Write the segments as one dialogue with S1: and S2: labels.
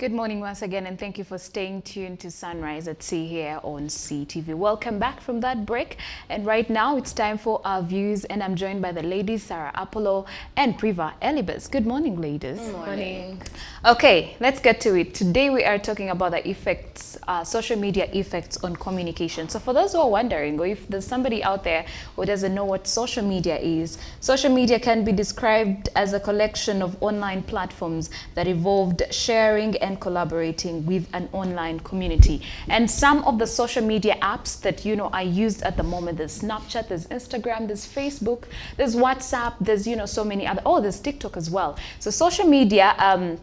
S1: Good morning once again, and thank you for staying tuned to Sunrise at Sea here on CTV. Welcome back from that break, and right now it's time for our views, and I'm joined by the ladies Sarah Apollo and Priva Elibas. Good morning, ladies.
S2: Good morning.
S1: Okay, let's get to it. Today we are talking about the effects, social media effects on communication. So for those who are wondering, or if there's somebody out there who doesn't know what social media is, social media can be described as a collection of online platforms that evolved sharing and collaborating with an online community. And some of the social media apps that are used at the moment, there's Snapchat, there's Instagram, there's Facebook, there's WhatsApp, there's so many other, there's TikTok as well. So social media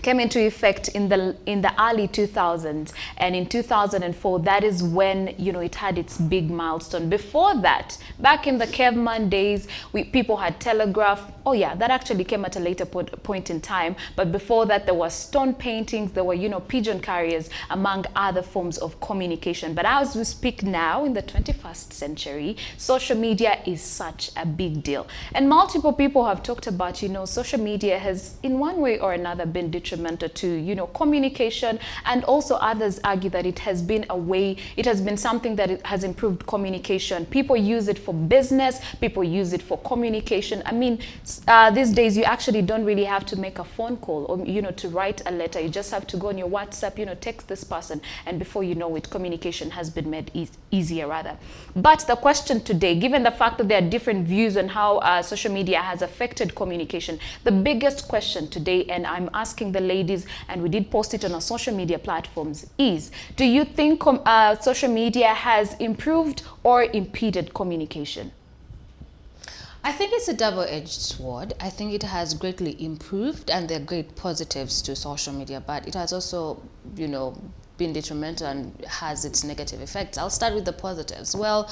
S1: came into effect in the early 2000s, and in 2004 that is when it had its big milestone. Before that, back in the caveman days, people had telegraph. That actually came at a later point in time, but before that there was stone paintings, there were pigeon carriers, among other forms of communication. But as we speak now in the 21st century, social media is such a big deal, and multiple people have talked about social media has in one way or another been detrimental to communication, and also others argue that it has been something that it has improved communication. People use it for business, people use it for communication. I mean, these days you actually don't really have to make a phone call or to write a letter. You just have to go on your WhatsApp, text this person, and before you know it, communication has been made easier rather. But the question today, given the fact that there are different views on how social media has affected communication, the biggest question today, and I'm asking the ladies, and we did post it on our social media platforms, is: do you think social media has improved or impeded communication?
S2: I think it's a double-edged sword. I think it has greatly improved, and there are great positives to social media, but it has also, been detrimental and has its negative effects. I'll start with the positives. Well,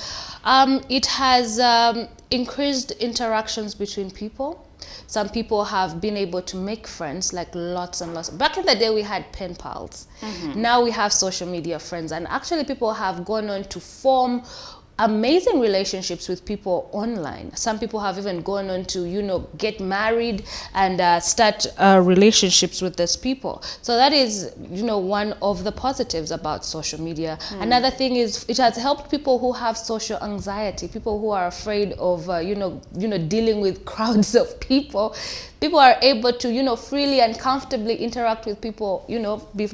S2: it has increased interactions between people. Some people have been able to make friends, like lots and lots. Back in the day, we had pen pals. Now we have social media friends, and actually people have gone on to form amazing relationships with people online. Some people have even gone on to get married and start relationships with these people. So that is one of the positives about social media. Another thing is it has helped people who have social anxiety, people who are afraid of dealing with crowds of people. People are able to freely and comfortably interact with people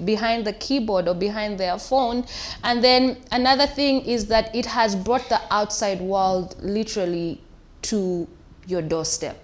S2: behind the keyboard or behind their phone. And then another thing is that it has brought the outside world literally to your doorstep.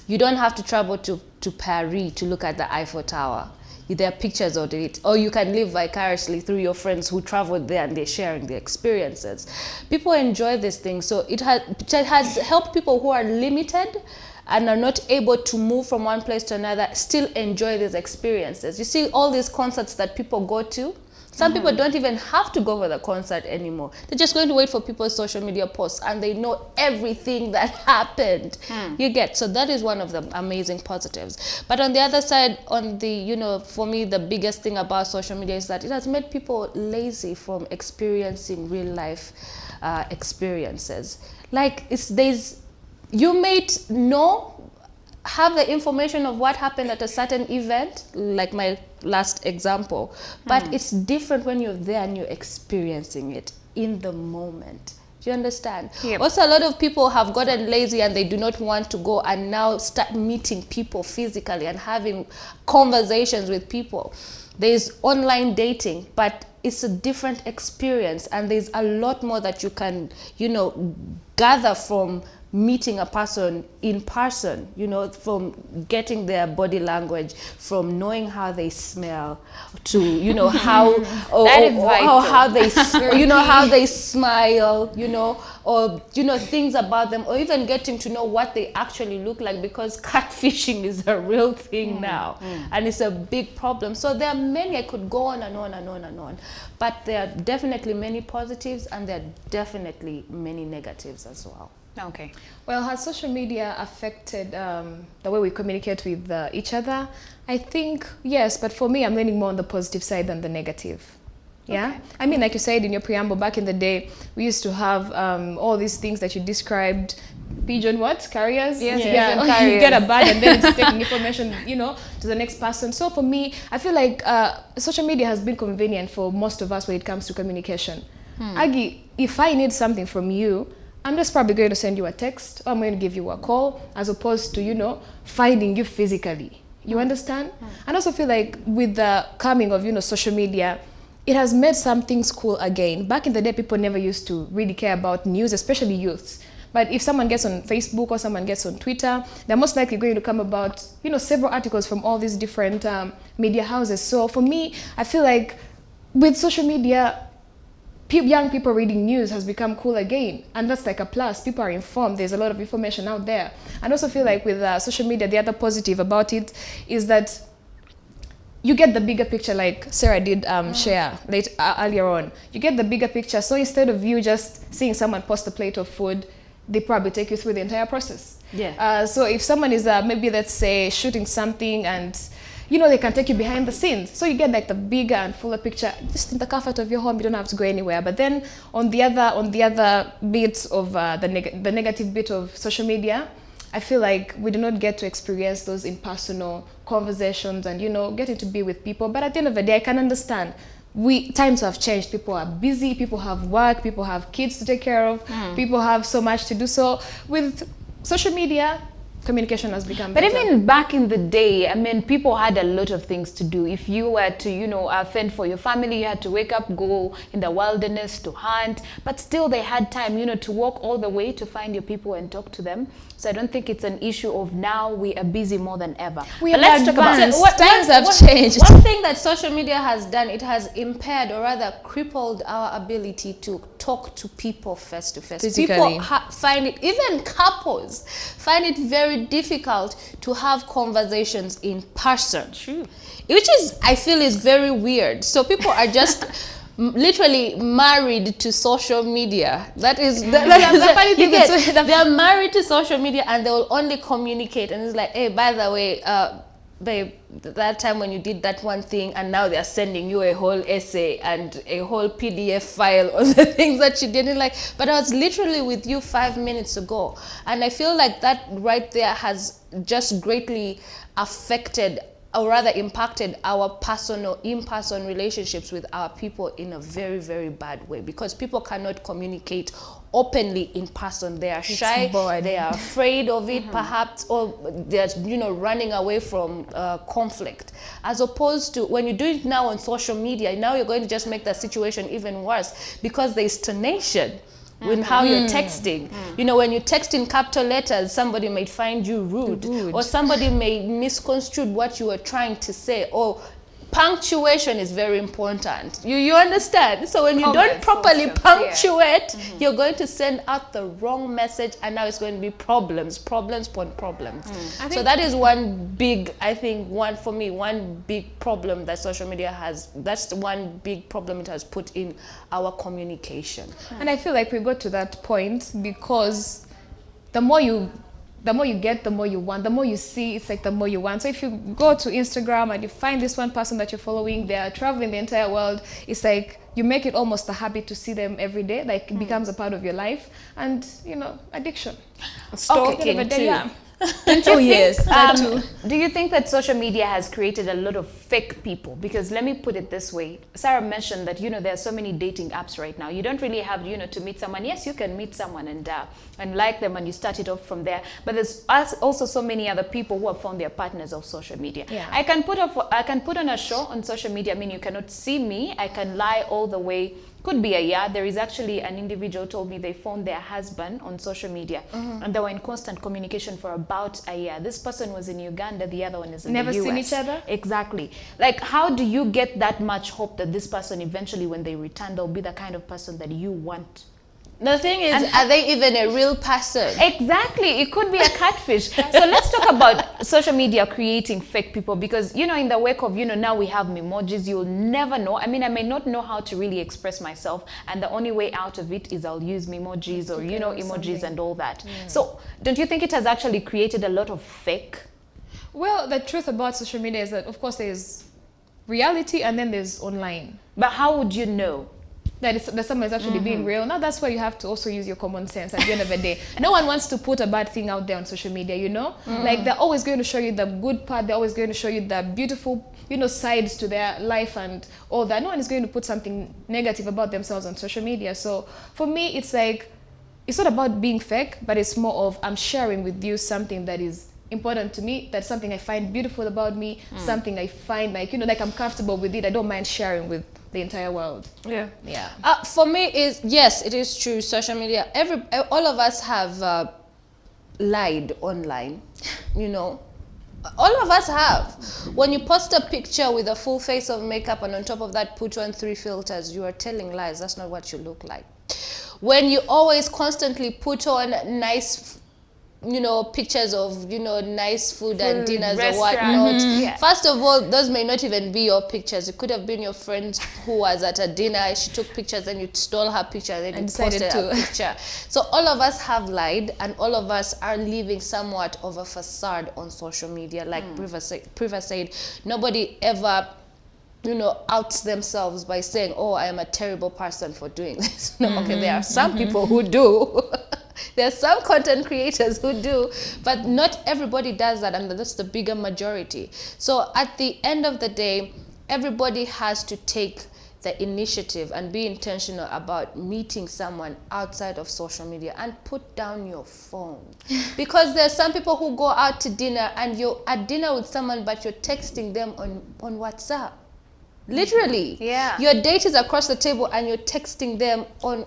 S2: You don't have to travel to Paris to look at the Eiffel Tower. There are pictures of it, or you can live vicariously through your friends who traveled there and they're sharing their experiences. People enjoy this thing, so it has helped people who are limited and are not able to move from one place to another still enjoy these experiences. You see all these concerts that people go to. Some people don't even have to go for the concert anymore. They're just going to wait for people's social media posts, and they know everything that happened. You get, so that is one of the amazing positives. But on the other side, for me, the biggest thing about social media is that it has made people lazy from experiencing real life experiences. Like you may have the information of what happened at a certain event, like my last example, but it's different when you're there and you're experiencing it in the moment. Do you understand? Yep. Also, a lot of people have gotten lazy and they do not want to go and now start meeting people physically and having conversations with people. There's online dating, but it's a different experience, and there's a lot more that you can, gather from meeting a person in person, from getting their body language, from knowing how they smell, to how how they how they smile, or things about them, or even getting to know what they actually look like, because catfishing is a real thing now, and it's a big problem. So there are many, I could go on and on and on and on, but there are definitely many positives, and there are definitely many negatives as well.
S1: Okay.
S3: Well, has social media affected the way we communicate with each other? I think yes, but for me, I'm leaning more on the positive side than the negative. Yeah, okay. I mean, like you said in your preamble, back in the day, we used to have all these things that you described, pigeon what? Carriers?
S1: Yes,
S3: Yeah.
S1: pigeon
S3: You
S1: carriers.
S3: get a bag and then it's taking information, to the next person. So for me, I feel like social media has been convenient for most of us when it comes to communication. Aggie, if I need something from you, I'm just probably going to send you a text, or I'm going to give you a call, as opposed to, finding you physically. You understand? And I also feel like with the coming of, social media, it has made some things cool again. Back in the day, people never used to really care about news, especially youths. But if someone gets on Facebook or someone gets on Twitter, they're most likely going to come about, several articles from all these different media houses. So for me, I feel like with social media, young people reading news has become cool again, and that's like a plus. People are informed. There's a lot of information out there. And I also feel like with social media, the other positive about it is that you get the bigger picture, like Sarah did share earlier on. You get the bigger picture. So instead of you just seeing someone post a plate of food, they probably take you through the entire process.
S1: Yeah.
S3: So if someone is maybe, let's say, shooting something, and they can take you behind the scenes. So you get like the bigger and fuller picture just in the comfort of your home. You don't have to go anywhere. But then on the other bit of the negative bit of social media, I feel like we do not get to experience those impersonal conversations and getting to be with people. But at the end of the day, I can understand. Times have changed. People are busy. People have work. People have kids to take care of. People have so much to do. So with social media, communication has become
S1: But
S3: better.
S1: even back in the day, I mean, people had a lot of things to do. If you were to, fend for your family, you had to wake up, go in the wilderness to hunt. But still, they had time, to walk all the way to find your people and talk to them. So I don't think it's an issue of now we are busy more than ever.
S3: We
S1: Let's talk about
S3: times have changed.
S2: One thing that social media has done, it has impaired or rather crippled our ability to talk to people face to face.
S3: Physically.
S2: People find it, even couples, find it very difficult to have conversations in person.
S1: True.
S2: Which is, I feel, is very weird. So people are just literally married to social media. That is the
S3: funny thing is
S2: they're married to social media and they will only communicate, and it's like, hey, by the way, babe, that time when you did that one thing, and now they're sending you a whole essay and a whole PDF file on the things that you didn't like. But I was literally with you 5 minutes ago. And I feel like that right there has just greatly affected or rather impacted our personal in-person relationships with our people in a very, very bad way, because people cannot communicate openly in person. They are shy, they are afraid of it perhaps, or they're running away from conflict, as opposed to when you do it now on social media. Now you're going to just make the situation even worse, because there's tonation with how you're texting. When you text in capital letters, somebody may find you rude. Or somebody may misconstrue what you were trying to say, or punctuation is very important. You understand? So when you don't properly punctuate, you're going to send out the wrong message, and now it's going to be problems upon problems. So that is one big, I think, one big problem that social media has. That's the one big problem it has put in our communication.
S3: And I feel like we got to that point because the more you get, the more you want. The more you see, it's like the more you want. So if you go to Instagram and you find this one person that you're following, they are traveling the entire world, it's like you make it almost a habit to see them every day. Like it becomes a part of your life. And, addiction.
S1: Stalking too.
S3: Yeah.
S1: Don't you
S3: yes,
S1: think,
S3: that too.
S1: Do you think that social media has created a lot of fake people? Because let me put it this way. Sarah mentioned that, there are so many dating apps right now. You don't really have, to meet someone. Yes, you can meet someone and like them, and you start it off from there. But there's also so many other people who have found their partners off social media.
S3: Yeah.
S1: I can put on a show on social media. I mean, you cannot see me. I can lie all the way. Could be a year. There is actually an individual told me they found their husband on social media and they were in constant communication for about a year. This person was in Uganda, the other one is in the US.
S3: Never seen each other?
S1: Exactly. Like, how do you get that much hope that this person eventually, when they return, they'll be the kind of person that you want?
S2: The thing is, are they even a real person?
S1: Exactly. It could be a catfish. So let's talk about social media creating fake people, because, in the wake of, now we have emojis, you'll never know. I mean, I may not know how to really express myself, and the only way out of it is I'll use emojis or, emojis and all that. So don't you think it has actually created a lot of fake?
S3: Well, the truth about social media is that, of course, there's reality and then there's online.
S1: But how would you know?
S3: that someone is actually being real. Now that's why you have to also use your common sense at the end of the day. No one wants to put a bad thing out there on social media, you know? Like they're always going to show you the good part, they're always going to show you the beautiful, you know, sides to their life and all that. No one is going to put something negative about themselves on social media. So for me, it's like, it's not about being fake, but it's more of I'm sharing with you something that is important to me, that's something I find beautiful about me, something I find like, you know, like I'm comfortable with it. I don't mind sharing with the entire world.
S1: Yeah.
S2: For me, yes, it is true. Social media, all of us have lied online, you know. All of us have. When you post a picture with a full face of makeup and on top of that put on 3 filters, you are telling lies. That's not what you look like. When you always constantly put on nice, you know, pictures of, you know, nice food and dinners or whatnot. First of all, those may not even be your pictures. It could have been your friend who was at a dinner. She took pictures and you stole her picture and then you posted a picture. So all of us have lied, and all of us are living somewhat of a facade on social media. Like Priva said, nobody ever, you know, outs themselves by saying, oh, I am a terrible person for doing this. No, okay, there are some people who do. There are some content creators who do, but not everybody does that, and that's the bigger majority. So at the end of the day, everybody has to take the initiative and be intentional about meeting someone outside of social media and put down your phone. Because there's some people who go out to dinner and you're at dinner with someone, but you're texting them on WhatsApp. Literally.
S1: Yeah.
S2: Your date is across the table and you're texting them on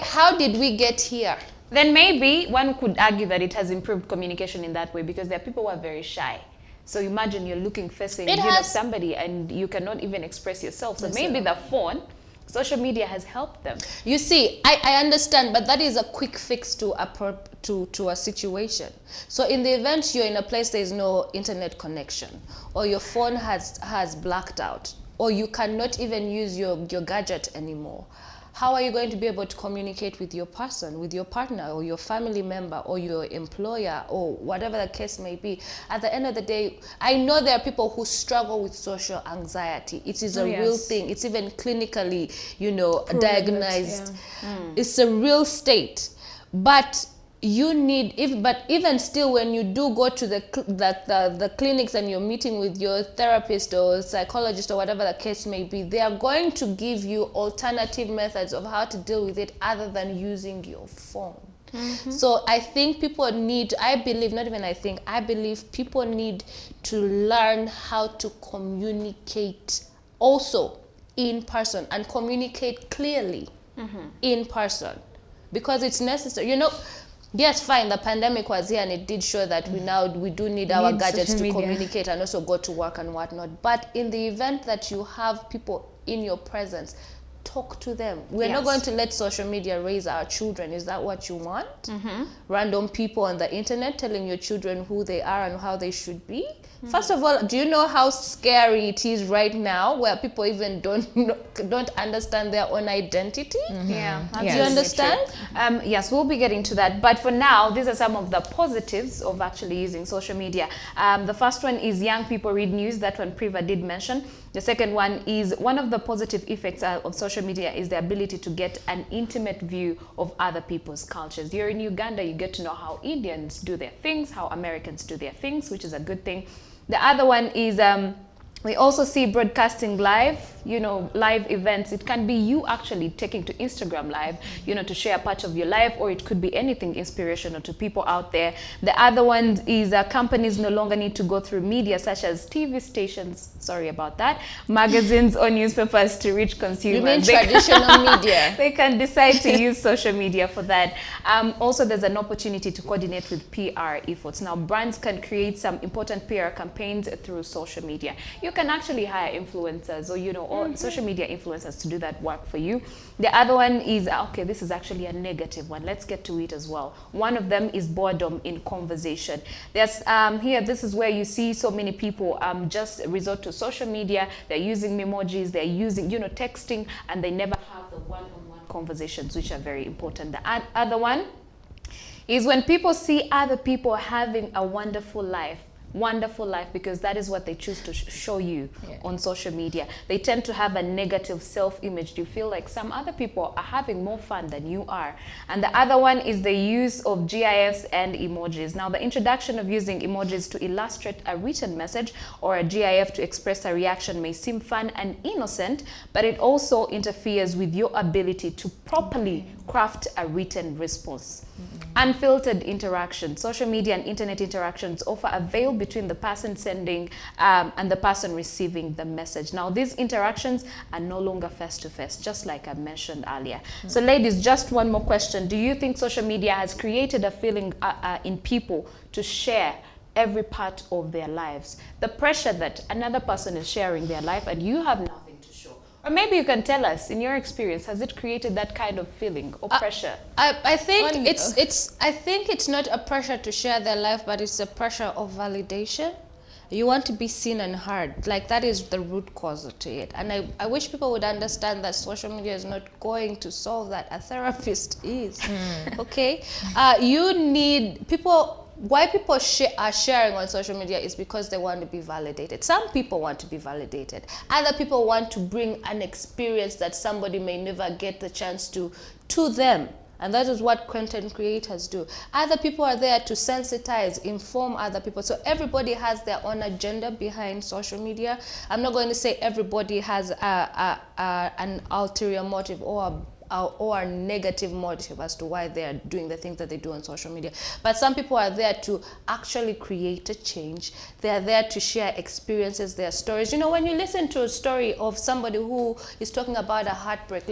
S2: how did we get here?
S1: Then maybe one could argue that it has improved communication in that way, because there are people who are very shy. So imagine you're looking facing somebody and you cannot even express yourself. So maybe the phone, social media has helped them.
S2: You see, I understand, but that is a quick fix to a situation. So in the event you're in a place there is no internet connection, or your phone has blacked out, or you cannot even use your gadget anymore, how are you going to be able to communicate with your person, with your partner, or your family member, or your employer, or whatever the case may be? At the end of the day, I know there are people who struggle with social anxiety. It is a real thing. It's even clinically, you know, diagnosed. It's a real state. But you need, even still, when you do go to the clinics and you're meeting with your therapist or psychologist or whatever the case may be, they are going to give you alternative methods of how to deal with it other than using your phone. So I think people need, I believe people need to learn how to communicate also in person, and communicate clearly in person, because it's necessary. You know, yes, fine, the pandemic was here and it did show that we do need our gadgets to communicate and also go to work and whatnot. But in the event that you have people in your presence, talk to them. We're not going to let social media raise our children. Is that what you want? Random people on the internet telling your children who they are and how they should be? First of all, do you know how scary it is right now, where people even don't understand their own identity?
S1: Yeah,
S2: Do you understand?
S1: Yes, we'll be getting to that. But for now, these are some of the positives of actually using social media. The first one is young people read news. That one Priva did mention. The second one is one of the positive effects of social media is the ability to get an intimate view of other people's cultures. You're in Uganda, you get to know how Indians do their things, how Americans do their things, which is a good thing. The other one is we also see broadcasting live, you know, live events. It can be you actually taking to Instagram live, you know, to share a part of your life, or it could be anything inspirational to people out there. The other one is companies no longer need to go through media such as TV stations, sorry about that, magazines or newspapers to reach consumers.
S2: You mean traditional media?
S1: They can decide to use social media for that. Also, there's an opportunity to coordinate with PR efforts. Now, brands can create some important PR campaigns through social media. You can actually hire influencers, or, you know, or social media influencers to do that work for you. The other one is, okay, this is actually a negative one. Let's get to it as well. One of them is boredom in conversation. There's here, this is where you see so many people just resort to social media. They're using emojis, they're using, you know, texting, and they never have the one-on-one conversations, which are very important. The other one is when people see other people having a wonderful life. wonderful life because that is what they choose to show you on social media. They tend to have a negative self-image. You feel like some other people are having more fun than you are. And the other one is the use of GIFs and emojis. Now, the introduction of using emojis to illustrate a written message or a GIF to express a reaction may seem fun and innocent, but it also interferes with your ability to properly craft a written response. Unfiltered interaction. Social media and internet interactions offer a veil between the person sending and the person receiving the message. Now, these interactions are no longer face-to-face, just like I mentioned earlier. So ladies, just one more question. Do you think social media has created a feeling in people to share every part of their lives? The pressure that another person is sharing their life and you have nothing to show. Or maybe you can tell us, in your experience, has it created that kind of feeling or pressure?
S2: I think I think it's not a pressure to share their life, but it's a pressure of validation. You want to be seen and heard. Like, that is the root cause to it. And I wish people would understand that social media is not going to solve that. A therapist is. Okay? You need people. Why people are sharing on social media is because they want to be validated. Some people want to be validated. Other people want to bring an experience that somebody may never get the chance to them. And that is what content creators do. Other people are there to sensitize, inform other people. So everybody has their own agenda behind social media. I'm not going to say everybody has an ulterior motive or a negative motive as to why they are doing the things that they do on social media. But some people are there to actually create a change. They are there to share experiences, their stories. You know, when you listen to a story of somebody who is talking about a heartbreak,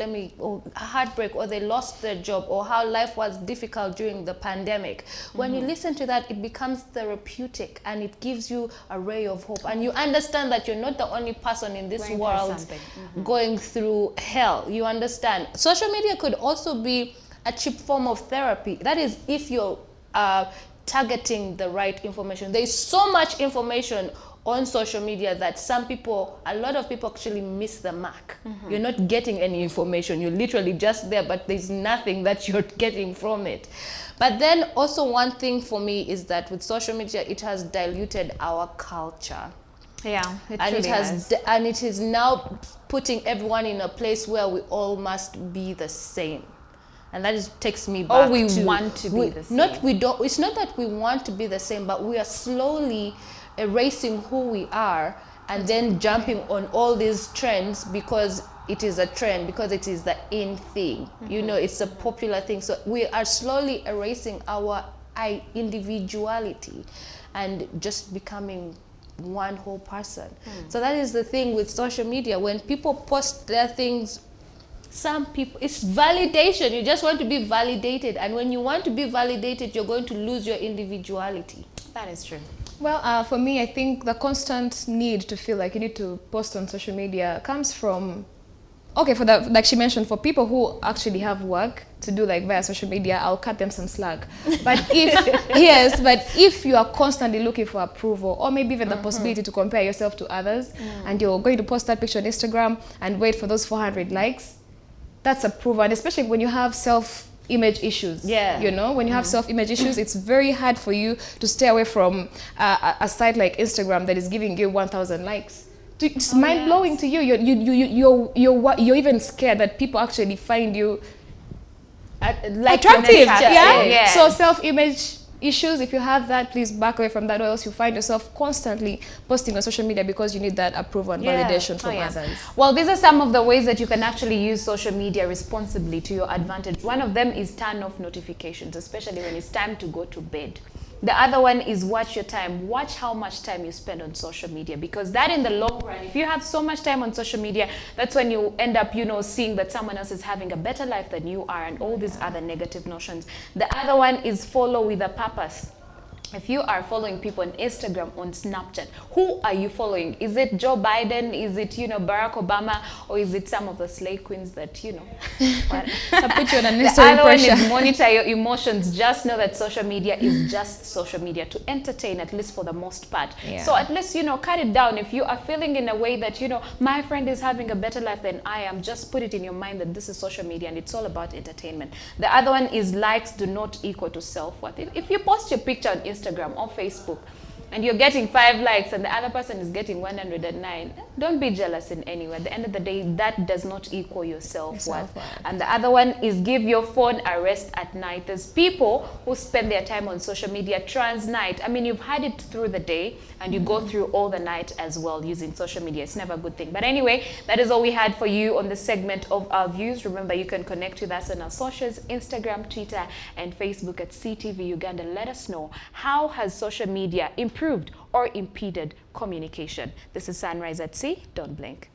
S2: or they lost their job, or how life was difficult during the pandemic, when you listen to that, it becomes therapeutic and it gives you a ray of hope. And you understand that you're not the only person in this world going through hell. You understand? Social media could also be a cheap form of therapy. That is, if you're targeting the right information. There's so much information on social media that a lot of people actually miss the mark. You're not getting any information. You're literally just there, but there's nothing that you're getting from it. But then also one thing for me is that with social media, it has diluted our culture.
S1: Yeah,
S2: and it is now putting everyone in a place where we all must be the same. And that takes me back
S1: to want to be the same.
S2: It's not that we want to be the same, but we are slowly erasing who we are and then jumping on all these trends because it is a trend, because it is the in thing. You know, it's a popular thing. So we are slowly erasing our individuality and just becoming one whole person. So that is the thing with social media. When people post their things, some people, it's validation. You just want to be validated, and when you want to be validated, you're going to lose your individuality.
S1: That is true.
S3: Well, for me, I think the constant need to feel like you need to post on social media comes from, like she mentioned, for people who actually have work to do like via social media, I'll cut them some slack. But if you are constantly looking for approval, or maybe even the possibility to compare yourself to others, and you're going to post that picture on Instagram and wait for those 400 likes, that's approval. And especially when you have self-image issues.
S2: Yeah.
S3: You know, when you have self-image issues, it's very hard for you to stay away from a site like Instagram that is giving you 1,000 likes. It's mind-blowing to you. You're even scared that people actually find you attractive. Yeah. So self-image issues, if you have that, please back away from that, or else you find yourself constantly posting on social media because you need that approval and validation from others.
S1: Well, these are some of the ways that you can actually use social media responsibly to your advantage. One of them is turn off notifications, especially when it's time to go to bed. The other one is watch your time. Watch how much time you spend on social media, because that in the long run, if you have so much time on social media, that's when you end up, seeing that someone else is having a better life than you are, and all these other negative notions. The other one is follow with a purpose. If you are following people on Instagram, on Snapchat, who are you following? Is it Joe Biden? Is it, Barack Obama? Or is it some of the slay queens that,
S3: that put you on unnecessary
S1: pressure? The other one is monitor your emotions. Just know that social media is just social media to entertain, at least for the most part. Yeah. So at least, cut it down. If you are feeling in a way that, my friend is having a better life than I am, just put it in your mind that this is social media and it's all about entertainment. The other one is likes do not equal to self-worth. If you post your picture on Instagram or Facebook and you're getting 5 likes and the other person is getting 109, don't be jealous in any way. At the end of the day, that does not equal your self-worth. And the other one is give your phone a rest at night. There's people who spend their time on social media trans night. I mean, you've had it through the day and you go through all the night as well using social media. It's never a good thing. But anyway, that is all we had for you on this segment of Our Views. Remember, you can connect with us on our socials, Instagram, Twitter, and Facebook at CTV Uganda. Let us know, how has social media improved or impeded communication? This is Sunrise at Sea. Don't blink.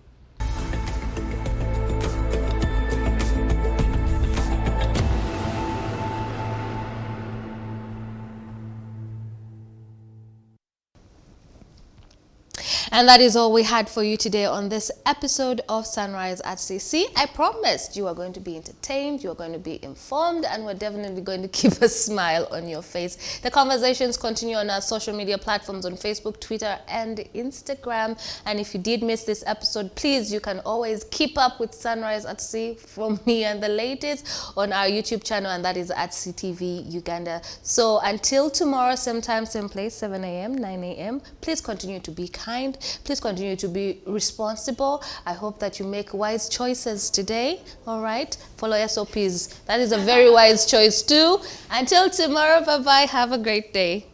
S2: And that is all we had for you today on this episode of Sunrise at CC. I promised you are going to be entertained, you are going to be informed, and we're definitely going to keep a smile on your face. The conversations continue on our social media platforms on Facebook, Twitter, and Instagram. And if you did miss this episode, please, you can always keep up with Sunrise at Sea from me and the latest on our YouTube channel, and that is at CTV Uganda. So until tomorrow, same time, same place, 7 a.m., 9 a.m., please continue to be kind. Please continue to be responsible. I hope that you make wise choices today. All right? Follow SOPs. That is a very wise choice too. Until tomorrow, bye-bye. Have a great day.